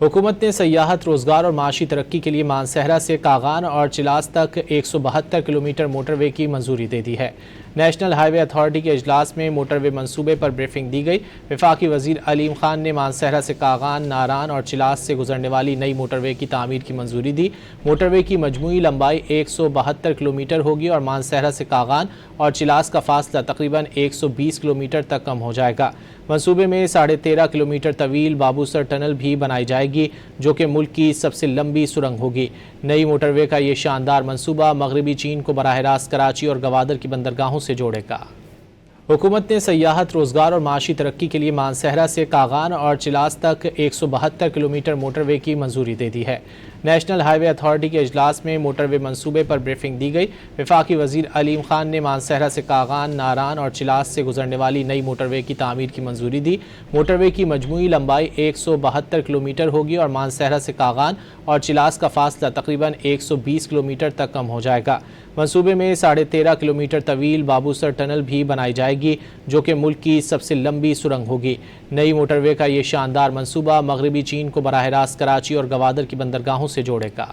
حکومت نے سیاحت، روزگار اور معاشی ترقی کے لیے مانسہرہ سے کاغان اور چلاس تک 172 کلومیٹر موٹر وے کی منظوری دے دی ہے۔ نیشنل ہائی وے اتھارٹی کے اجلاس میں موٹر وے منصوبے پر بریفنگ دی گئی۔ وفاقی وزیر علیم خان نے مانسہرہ سے کاغان، ناران اور چلاس سے گزرنے والی نئی موٹر وے کی تعمیر کی منظوری دی۔ موٹر وے کی مجموعی لمبائی 172 کلومیٹر ہوگی اور مانسہرہ سے کاغان اور چلاس کا فاصلہ تقریباً 120 کلومیٹر تک کم ہو جائے گا۔ منصوبے میں 13.5 کلومیٹر طویل بابوسر ٹنل بھی بنائی جائے گی، جو کہ ملک کی سب سے لمبی سرنگ ہوگی۔ نئی موٹر وے کا یہ شاندار منصوبہ مغربی چین کو براہ راست کراچی اور گوادر کی بندرگاہوں سے جوڑے گا۔ حکومت نے سیاحت، روزگار اور معاشی ترقی کے لیے مانسہرہ سے کاغان اور چلاس تک 172 کلومیٹر موٹر وے کی منظوری دے دی ہے۔ نیشنل ہائی وے اتھارٹی کے اجلاس میں موٹر وے منصوبے پر بریفنگ دی گئی۔ وفاقی وزیر علیم خان نے مانسہرہ سے کاغان، ناران اور چلاس سے گزرنے والی نئی موٹر وے کی تعمیر کی منظوری دی۔ موٹر وے کی مجموعی لمبائی 172 کلومیٹر ہوگی اور مانسہرہ سے کاغان اور چلاس کا فاصلہ تقریباً 120 کلومیٹر تک کم ہو جائے گا۔ منصوبے میں 13.5 کلومیٹر طویل بابوسر ٹنل بھی بنائی جائے گی، جو کہ ملک کی سب سے لمبی سرنگ ہوگی۔ نئی موٹر وے کا یہ شاندار منصوبہ مغربی چین کو براہ راست کراچی اور گوادر کی بندرگاہوں سے جوڑے گا۔